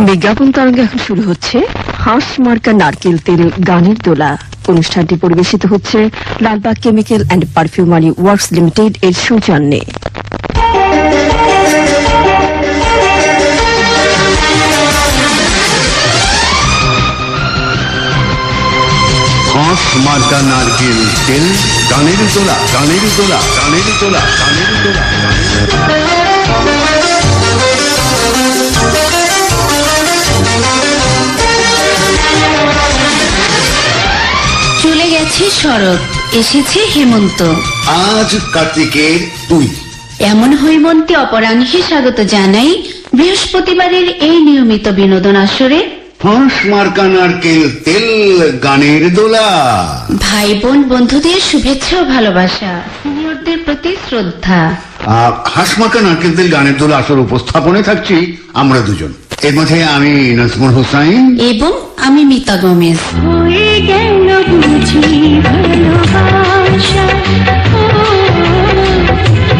বিজ্ঞাপন তরঙ্গে এখন শুরু হচ্ছে হাঁস মার্কা নারকেল তেল গানের দোলা। অনুষ্ঠানটি পরিবেশিত হচ্ছে Lalbagh chemical and perfumery works limited এর সৌজন্যে। হাঁস মার্কা নারকেল তেল গানের দোলা, গানের দোলা, গানের দোলা, গানের দোলা। চলে গেছে শরৎ, এসেছে হেমন্ত। আজ কার্তিকের 2। এমন হৈমন্তে অপরাহ্নে স্বাগত জানাই বৃহস্পতিবারের এই নিয়মিত বিনোদন আসরে। হাঁস মার্কা নারকেল তেল গানের দোলা। ভাই বোন বন্ধুদের শুভেচ্ছা ও ভালোবাসা, সিনিয়রদের প্রতি শ্রদ্ধা। হাঁস মার্কা নারকেল তেল গানের দোলা আসর উপস্থাপনে থাকছি আমরা দুজন। এর মধ্যে আমি নাজমুল হোসাইন এবং আমি মিতা গোমেজ। হয়ে গেল বুঝি ভালোবাসা,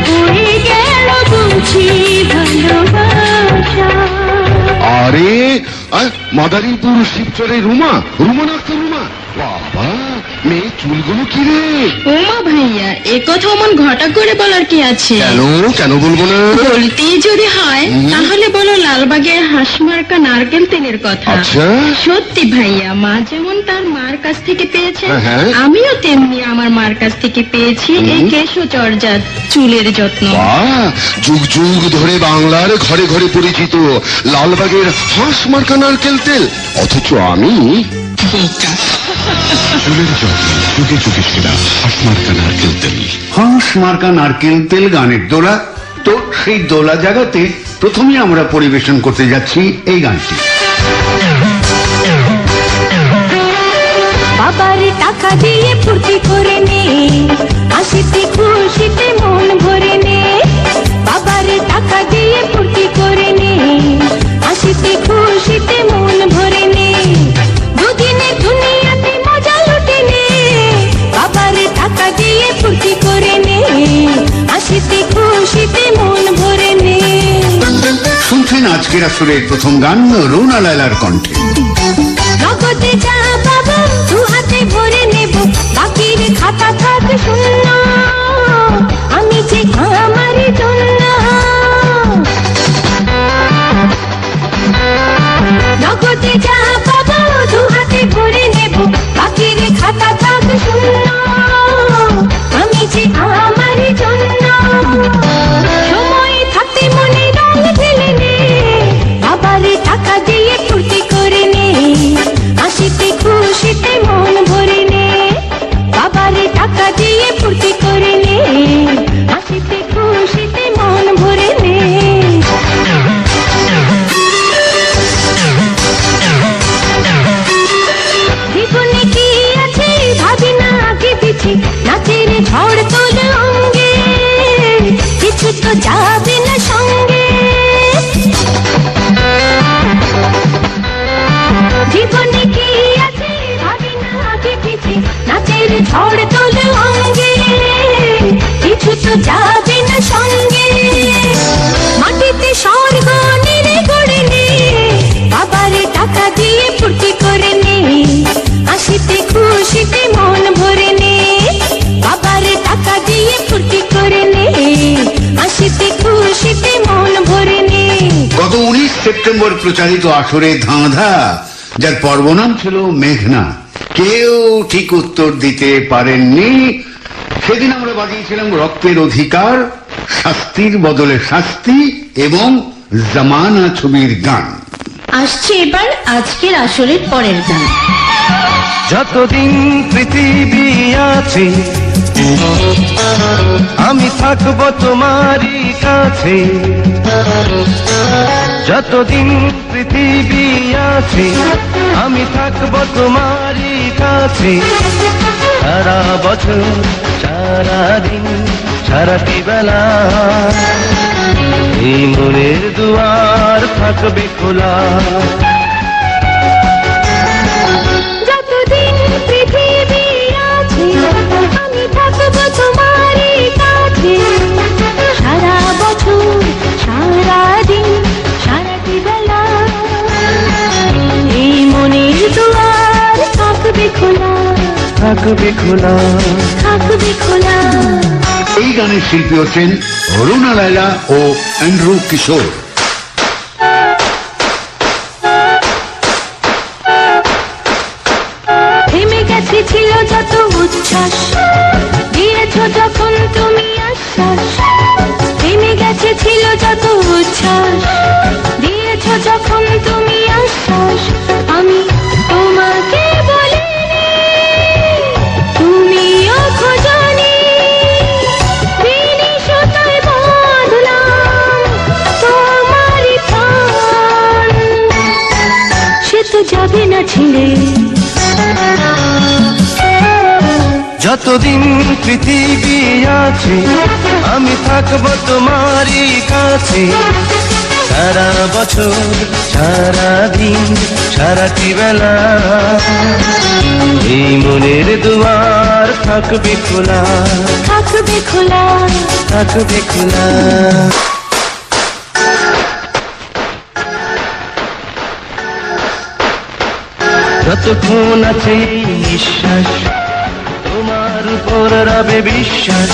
হয়ে গেল বুঝি ভালোবাসা। আরে মাদারীপুর শিবচরে রুমা, রুমা নাচতো রুমা। বাবা, মেয়ে চুলগুলো কি রে? ওমা ভাইয়া, এ কথা অমন ঘটা করে বলার কি আছে? কেন কেন বলবো না? বলতেই যদি হয় তাহলে বলো লালবাগের হাঁসমার্কা নারকেল তেলের কথা। আচ্ছা। সত্যি ভাইয়া, মা যেমন তার মার কাছ থেকে পেয়েছে, হ্যাঁ। আমিও তেমনি আমার মার কাছ থেকে পেয়েছি এই কেশচর্যা চুলের যত্ন। বাহ, যুগ যুগ ধরে বাংলার ঘরে ঘরে পরিচিত লালবাগের হাঁস মার্কা নারকেল তেল, অথচ আমি চুলের যত্ন যুগে যুগে সেরা হাঁস মার্কা নারকেল তেল। হাঁস মার্কা নারকেল তেল গানের দোলা। তো সেই দোলা জায়গাতে প্রথমে আমরা পরিবেশন করতে যাচ্ছি এই গানটি। বাবার টাকা দিয়ে ফুর্তি করে নে, হাসিতে খুশিতে মন ভরে নে। বাবার টাকা দিয়ে ফুর্তি করে নে, হাসিতে খুশিতে মন ভরে নে। দুদিনে দুনিয়াতে মজা লুটে নে, বাবার টাকা দিয়ে ফুর্তি করে নে, হাসিতে খুশিতে মন ভরে নে। শুনছেন আজকের আসরের প্রথম গান রুনা লায়লার কণ্ঠে। নগদে যা পাবো দু হাতে ভরে নেব, বাকির খাতা থাক শূন্য, আমি যে আমার জন্য। নগদে যা পাবো দু হাতে ভরে নেব, বাকির খাতা থাক শূন্য, আমি যে আমার জন্য। সময় থাকতে মনে রং ঢেলে নে, বাবার টাকা দিয়ে ফুর্তি করে নে, হাসিতে খুশিতে মন ভরে নে। বাবার টাকা দিয়ে ফুর্তি করে নে, হাসিতে খুশিতে মন ভরে নে। জীবনে কি আছে ভাবি না আগে পিছে, নাচের ঝড় তোল অঙ্গে, কিছু তো যাবে না সঙ্গে। জীবনে কি আছে ভাবি না আগে পিছে, নাচের ঝড় তোল অঙ্গে, কিছু তো যাবে না সঙ্গে। মাটিতে স্বর্গ নিরে গড়ে নে, বাবার টাকা দিয়ে ফুর্তি করে নে, হাসিতে খুশিতে মন ভরে নে। বাবার টাকা দিয়ে ফুর্তি করে নে, হাসিতে খুশিতে মন ভরে নে। গত 19 সেপ্টেম্বর প্রচারিত আসরে ধাঁধা, যার পর্বনাম ছিল মেঘনা, কেউ ঠিক উত্তর দিতে পারেননি। সেদিন আমরা বাজিয়েছিলাম রক্তের অধিকার, শাস্তির বদলে শাস্তি এবং জামানা ছবির গান। আসছে এবার আজকের আসরের পরের গান। যতদিন পৃথিবী আছে আমি থাকবো তোমারই কাছে, যতদিন পৃথিবী আছে আমি থাকবো তোমারই কাছে। সারা বছর সারা দিন সারাটি বেলা এই মনের দুয়ার থাকবে খোলা। যতদিন পৃথিবী আছে আমি থাকবো তোমারই কাছে, সারা বছর সারা দিন সারাটি বেলা থাকবে খোলা। থাকবে খোলা। এই গানের শিল্পী হচ্ছেন রুনা লায়লা ও অ্যান্ড্রু কিশোর। থেমে গেছে ছিল যত উচ্ছ্বাস, দিয়েছ যখন তুমি আশ্বাস। থেমে গেছে ছিল যত উচ্ছ্বাস, দিয়েছ যখন তুমি আশ্বাস। আমি তোমাকে বলিনি, তুমিও খোঁজনি, বিনিশতায় বাঁধলাম তোমারই প্রাণ। সে তো যাবে না ছিঁড়ে, যতদিন পৃথিবী আছে আমি থাকবো তোমারই কাছে। সারা বছর সারা দিন সারাটি বেলা এই মনের দুয়ার থাকবে খোলা। থাকবে খোলা। থাকবে খোলা। যতক্ষণ আছে এই নিঃশ্বাস তোমার উপর রবে বিশ্বাস।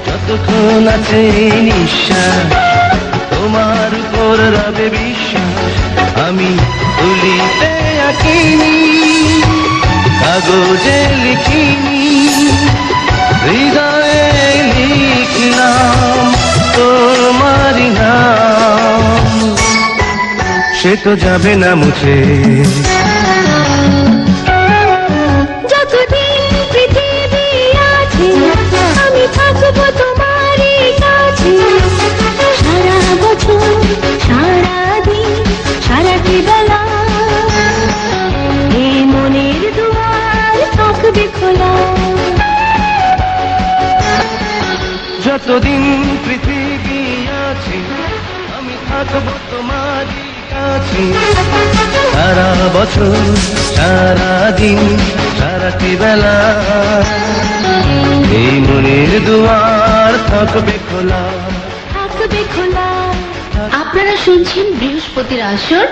যতক্ষণ আছে এই নিঃশ্বাস তোমার উপর রবে বিশ্বাস। আমি তুলিতে আঁকিনি, কাগজে লিখিনি, হৃদয়ে লিখলাম তোমারই নাম। সে তো যাবে না মুছে, যতদিন পৃথিবী আছে আমি থাকবো তোমারই কাছে। সারা বছর সারা দিন সারাটি বেলা এই মনের দুয়ার থাকবে খোলা। যতদিন পৃথিবী আছে আমি থাকবো তোমারই কাছে। সারা বছর সারা দিন সারাটি বেলা এই মনের দুয়ার থাকবে খোলা। থাকবে খোলা। আপনারা শুনছেন বৃহস্পতির আসর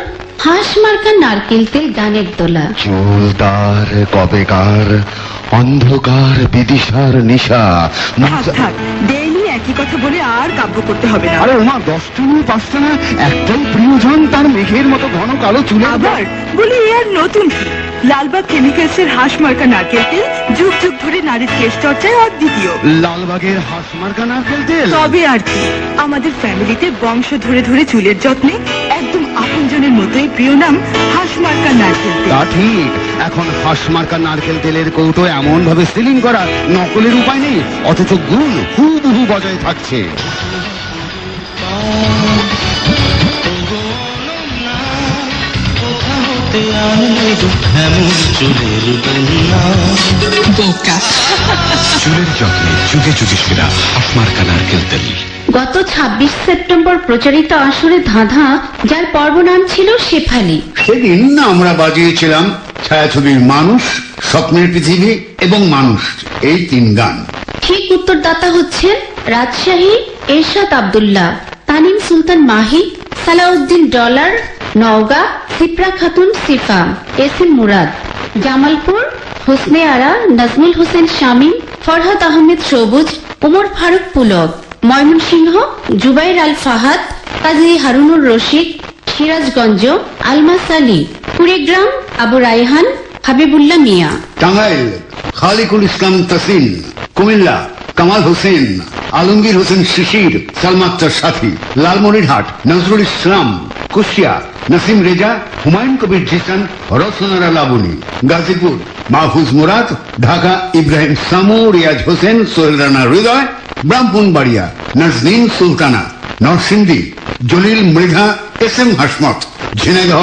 হাঁস মার্কা নারকেল তেল গানের দোলা। চুল তার কবেকার অন্ধকার বিদিশার নিশা। থাক ডেইলি একই কথা বলে আর কাব্য করতে হবে না। আরে ওমা 10টা নয় 5টা না, একটাই প্রিয়জন তার মেঘের মতো ঘন কালো চুলে। আবার বলি এ আর নতুন কি? লালবাগ কেমিক্যালসের হাঁস মার্কা নারকেল তেল যুগ যুগ ধরে নারীর কেশ চর্চায় অদ্বিতীয়। লালবাগের হাঁস মার্কা নারকেল তেল। তবে আর কি, আমাদের ফ্যামিলিতে বংশ ধরে ধরে চুলের যত্নে একদম আপনজনের মতোই প্রিয় নাম হাঁস মার্কা নারকেল তেল। তা ঠিক, এখন হাঁস মার্কা নারকেল তেলের কৌটো এমন ভাবে সিলিং করা, নকলের উপায় নেই, অথচ গুণ হুবহু বজায় থাকছে। চুলের যত্নে যুগে যুগে সেরা হাঁস মার্কা নারকেল তেল। গত 26 সেপ্টেম্বর প্রচারিত আসরে ধাঁধা, যার পর্ব নাম ছিল শেফালি। সেদিন আমরা বাজিয়েছিলাম ছায়াছবির মানুষ, স্বপ্নের পৃথিবী এবং মানুষ, এই 3 গান। ঠিক উত্তরদাতা হচ্ছেন রাজশাহী এরশাদ আব্দুল্লাহ, তানিম সুলতান মাহি, সালাউদ্দিন ডলার, নওগাঁ সিপ্রা খাতুন সিফা, এসএম মুরাদ, জামালপুর হোসনে আরা নাজমুল হোসেন শামীম, ফরহাদ আহমেদ সবুজ, ওমর ফারুক পুলক, ময়মনসিংহ জুবাইর আল ফাহাদ, কাজী হারুনুর রশিদ, সিরাজগঞ্জ আলমাস আলী, কুড়িগ্রাম আবু রায়হান, হাবিবুল্লাহ মিয়া, টাঙ্গাইল খালিকুল ইসলাম তাসিন, কুমিল্লা কামাল হোসেন, আলমগীর হোসেন শিশির, সালমাত্তার সাথী, লালমনিরহাট নজরুল ইসলাম, কুষ্টিয়া নাসিম রেজা, হুমায়ুন কবির জিসান, রসনারা লাবণী, গাজীপুর মাহফুজ মুরাদ, ঢাকা ইব্রাহিম সামু, রিয়াজ হোসেন, সোহেল রানা হৃদয়, ব্রাহ্মণবাড়িয়া নাজনীন সুলতানা, নরসিংদী জলিল মৃধা, এসএম হাসমত, ঝিনাইদহ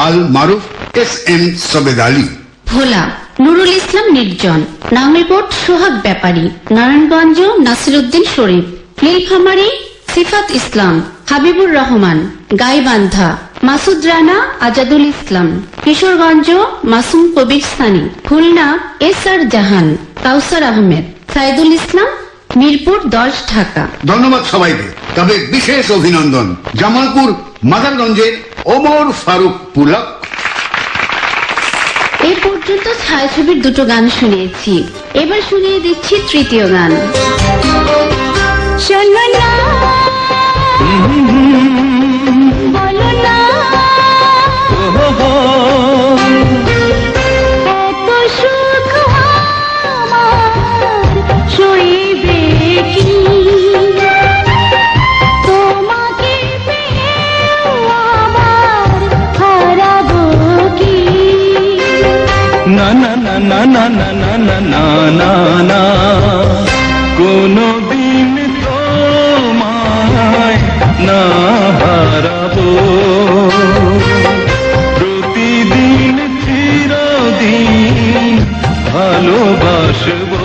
আল মারুফ, এসএম সবেদ আলী, ভোলা নুরুল ইসলাম নির্জন, নাঙ্গলকোট সোহাগ ব্যাপারী, নারায়ণগঞ্জ নাসিরউদ্দিন শরীফ, নীলফামারী সিফাত ইসলাম, হাবিবুর রহমান, গাইবান্ধা মাসুদ রানা, আজাদুল ইসলাম, কিশোরগঞ্জ মাসুম কবির সানি, খুলনা এস আর জাহান, কাউসার আহমেদ, সাইদুল ইসলাম, মিরপুর 10 ঢাকা। ধন্যবাদ সবাইকে। তবে বিশেষ অভিনন্দন জামালপুর মাদারগঞ্জের ওমর ফারুক পুলক, এ পর্যন্ত ছায়াছবির দুটো গান শুনিয়েছি, এবার শুনিয়ে দিচ্ছি তৃতীয় গান। শোনো না, বলো না, এত সুখ আমার সইবে কি, তোমাকে পেয়েও আবার হারাবো কি। না না না না না না না না না না না, কোনো দিন তোমায় না হারাবো, প্রতিদিন চিরদিন ভালোবাসবো।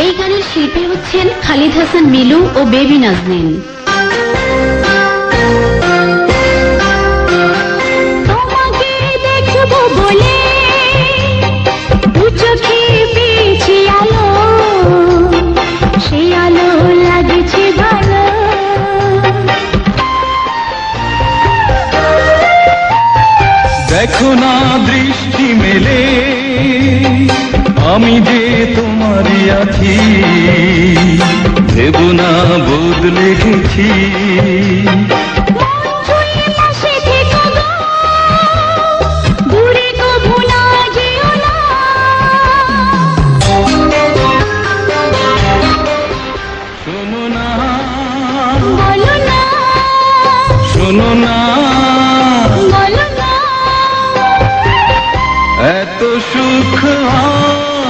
এই গানের শিল্পী হচ্ছেন খালিদ হাসান মিলু ও বেবি নাজনীন। তোমাকে দেখবো বলে দু চোখে পেয়েছি আলো, সেই আলো লাগছে ভালো। দেখো না দৃষ্টি মেলে আমি যে তোমারই আছি, ভেবো না বদলে গেছি। ছুঁয়ে পাশে থেকো গো, দূরে কভু না যেও না। শোনো না, বলো না, শোনো না, বলো না, এত সুখ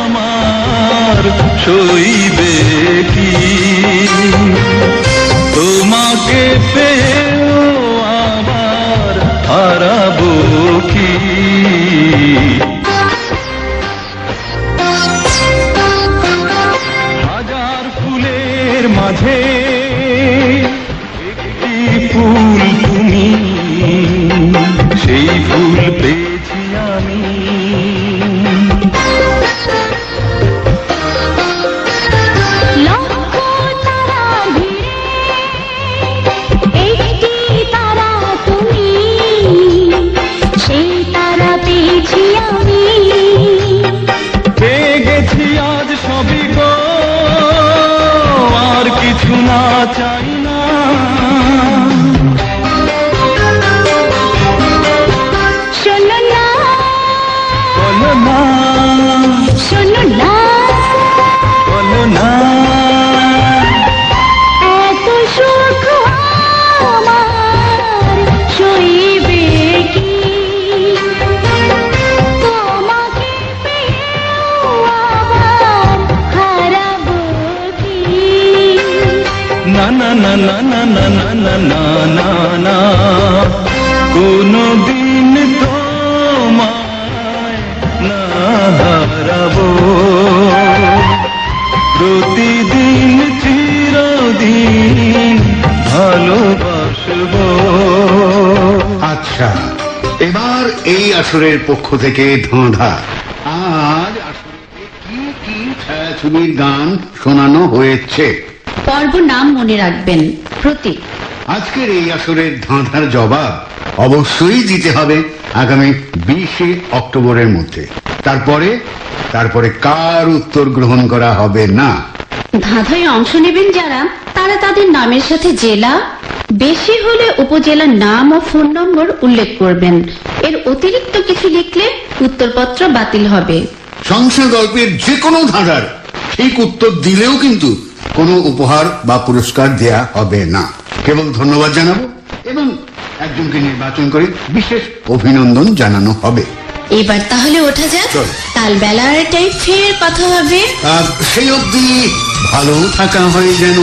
আমার সইবে কি, তোমাকে পেয়েও আবার হারাবো কি। হাজার ফুলের মাঝে একটি ফুল তুমি, সেই ফুল পেয়েছি আমি। লক্ষ তারা ঘিরে একটি তারা তুমি, সেই তারা পেয়েছি আমি। পেয়ে গেছি আজ সবই গো, আর কিছু না চাই না। শোনো না, বলো না, শোনো না, বলো না, এত সুখ আমার সইবে কি, তোমাকে পেয়েও আবার হারাবো কি। না না না না না না না না না না না, কোনো দিন তোমায় না হারাবো, প্রতিদিন চিরদিন ভালোবাসবো। আচ্ছা, এবার এই আসরের পক্ষ থেকে ধাঁধা। আজ আসরে কি কি ছায়াছবির গান শোনানো হয়েছে? পর্ব নাম মনে রাখবেন, প্রতীক। আজকের এই আসরের ধাঁধার জবাব অবশ্যই দিতে হবে আগামী 20শে অক্টোবরের মধ্যে। তারপরে কার উত্তর গ্রহণ করা হবে না। ধাঁধায় অংশ নেবেন যারা, তারা তাদের নামের সাথে জেলা, বেশি হলে উপজেলার নাম ও ফোন নম্বর উল্লেখ করবেন। এর অতিরিক্ত কিছু লিখলে উত্তরপত্র বাতিল হবে। সংসার গল্পের যে কোনো ধাঁধার ঠিক উত্তর দিলেও কিন্তু কোনো উপহার বা পুরস্কার দেয়া হবে না। কেবল ধন্যবাদ জানাবো এবং একজনকে নির্বাচন করে বিশেষ অভিনন্দন জানানো হবে। এবার তাহলে ওঠা যাক, চল। কাল বেলার টাইম ফের কথা হবে। আর সেই অবধি ভালো থাকা হয় যেন।